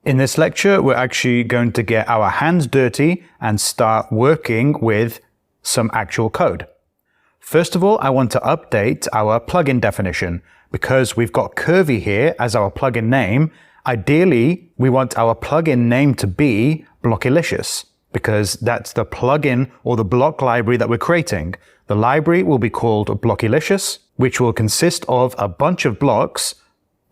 In this lecture, we're actually going to get our hands dirty and start working with some actual code. First of all, I want to update our plugin definition because we've got Curvy here as our plugin name. Ideally, we want our plugin name to be Blockylicious because that's the plugin or the block library that we're creating. The library will be called Blockylicious, which will consist of a bunch of blocks,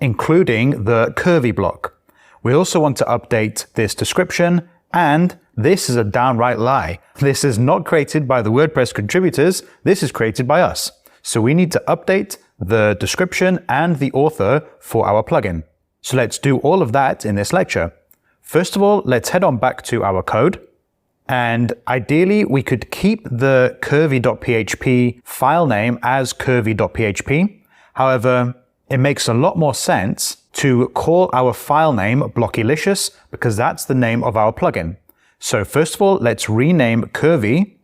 including the Curvy block. We also want to update this description, and this is a downright lie. This is not created by the WordPress contributors, this is created by us. So we need to update the description and the author for our plugin. So let's do all of that in this lecture. First of all, let's head on back to our code. And ideally, we could keep the curvy.php file name as curvy.php. However, it makes a lot more sense to call our file name Blockylicious because that's the name of our plugin. So first of all, let's rename Curvy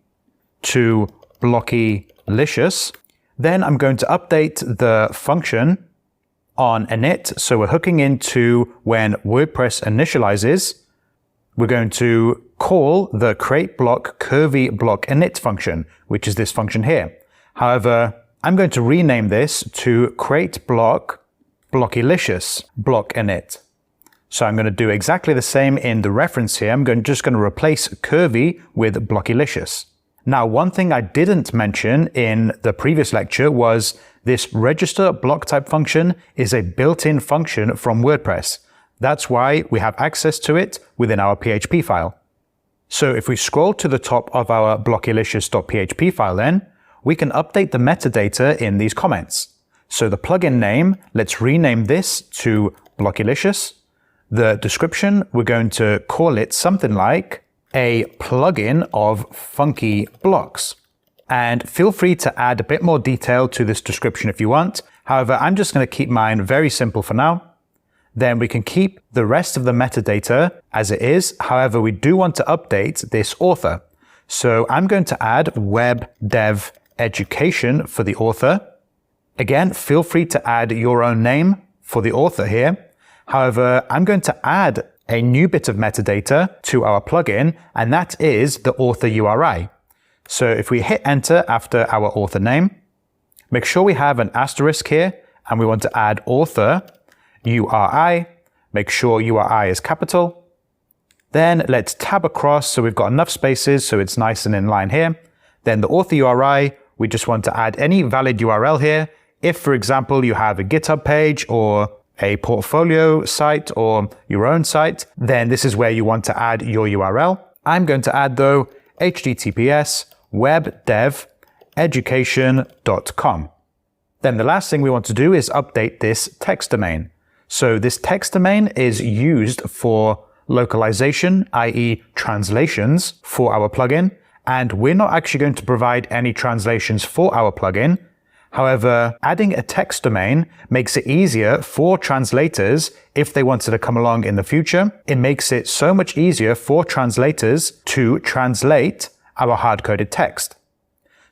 to Blockylicious. Then I'm going to update the function on init. So we're hooking into when WordPress initializes. We're going to call the create block curvy block init function, which is this function here. However, I'm going to rename this to create block Blockylicious block init. So I'm going to do exactly the same in the reference here. I'm just going to replace Curvy with Blockylicious. Now, one thing I didn't mention in the previous lecture was this register block type function is a built-in function from WordPress. That's why we have access to it within our PHP file. So if we scroll to the top of our blockylicious.php file then, we can update the metadata in these comments. So the plugin name, let's rename this to Blockylicious. The description, we're going to call it something like a plugin of funky blocks. And feel free to add a bit more detail to this description if you want. However, I'm just going to keep mine very simple for now. Then we can keep the rest of the metadata as it is. However, we do want to update this author. So I'm going to add web dev education for the author. Again, feel free to add your own name for the author here. However, I'm going to add a new bit of metadata to our plugin, and that is the author URI. So if we hit enter after our author name, make sure we have an asterisk here, and we want to add author URI. Make sure URI is capital. Then let's tab across so we've got enough spaces so it's nice and in line here. Then the author URI, we just want to add any valid URL here. If, for example, you have a GitHub page or a portfolio site or your own site, then this is where you want to add your URL. I'm going to add, though, https webdeveducation.com. Then the last thing we want to do is update this text domain. So this text domain is used for localization, i.e. translations for our plugin, and we're not actually going to provide any translations for our plugin. However, adding a text domain makes it easier for translators if they wanted to come along in the future. It makes it so much easier for translators to translate our hard-coded text.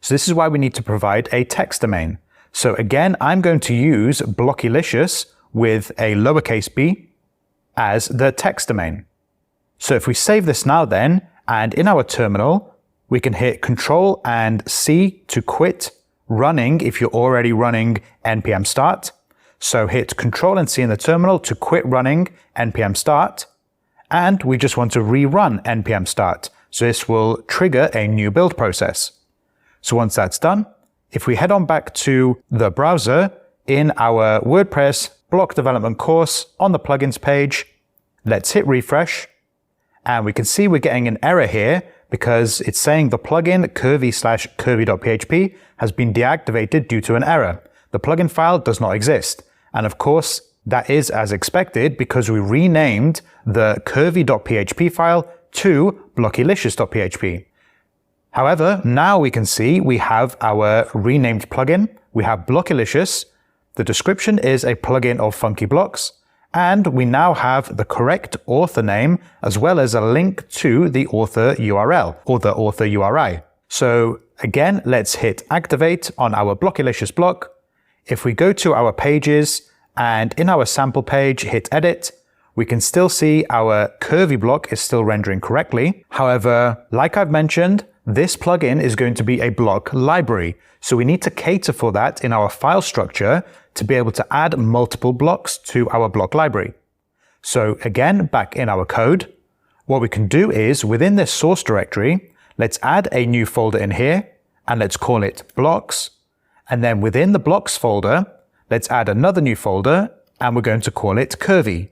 So this is why we need to provide a text domain. So again, I'm going to use Blockylicious with a lowercase b as the text domain. So if we save this now then, and in our terminal, we can hit Control and C to quit running if you're already running npm start. So hit Control and C in the terminal to quit running npm start. And we just want to rerun npm start. So this will trigger a new build process. So once that's done, if we head on back to the browser in our WordPress block development course on the plugins page, let's hit refresh. And we can see we're getting an error here because it's saying the plugin curvy/curvy.php has been deactivated due to an error. The plugin file does not exist. And of course, that is as expected because we renamed the curvy.php file to blockylicious.php. However, now we can see we have our renamed plugin. We have Blockylicious. The description is a plugin of funky blocks. And we now have the correct author name as well as a link to the author URL or the author URI. So again, let's hit activate on our Blockylicious block. If we go to our pages and in our sample page, hit edit, we can still see our curvy block is still rendering correctly. However, like I've mentioned, this plugin is going to be a block library. So we need to cater for that in our file structure to be able to add multiple blocks to our block library. So again, back in our code, what we can do is within this source directory, let's add a new folder in here and let's call it blocks. And then within the blocks folder, let's add another new folder and we're going to call it curvy.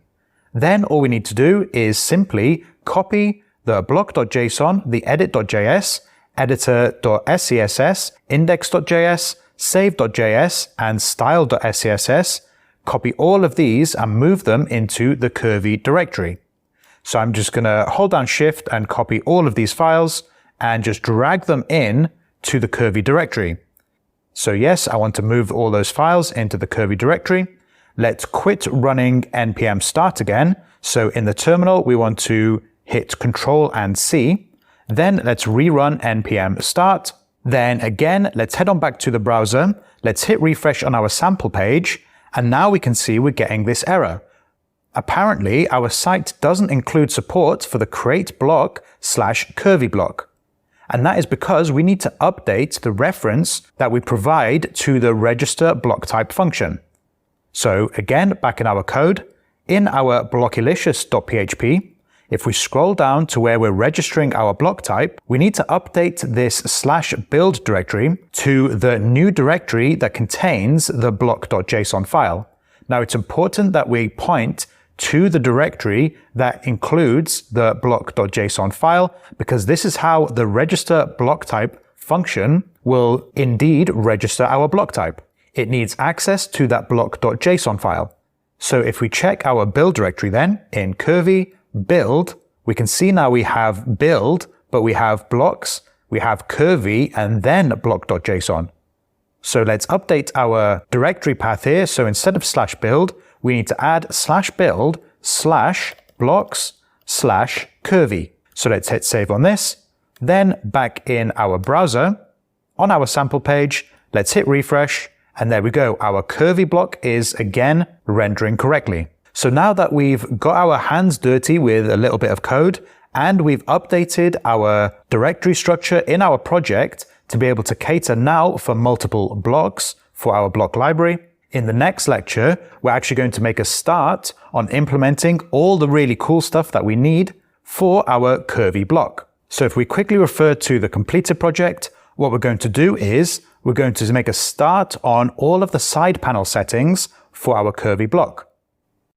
Then all we need to do is simply copy the block.json, the edit.js, editor.scss, index.js, save.js, and style.scss, copy all of these and move them into the curvy directory. So I'm just going to hold down Shift and copy all of these files and just drag them in to the curvy directory. So yes, I want to move all those files into the curvy directory. Let's quit running npm start again. So in the terminal, we want to hit Control and C. Then let's rerun npm start. Then again, let's head on back to the browser. Let's hit refresh on our sample page. And now we can see we're getting this error. Apparently, our site doesn't include support for the create block/curvy block. And that is because we need to update the reference that we provide to the register block type function. So again, back in our code, in our blockalicious.php, if we scroll down to where we're registering our block type, we need to update this /build directory to the new directory that contains the block.json file. Now it's important that we point to the directory that includes the block.json file, because this is how the register block type function will indeed register our block type. It needs access to that block.json file. So if we check our build directory then, in curvy build, we can see now we have build, but we have blocks, we have curvy, and then block.json. So let's update our directory path here. So instead of /build, we need to add /build/blocks/curvy. So let's hit save on this. Then back in our browser, on our sample page, let's hit refresh. And there we go. Our curvy block is again rendering correctly. So now that we've got our hands dirty with a little bit of code and we've updated our directory structure in our project to be able to cater now for multiple blocks for our block library, in the next lecture, we're actually going to make a start on implementing all the really cool stuff that we need for our curvy block. So if we quickly refer to the completed project, what we're going to do is we're going to make a start on all of the side panel settings for our curvy block.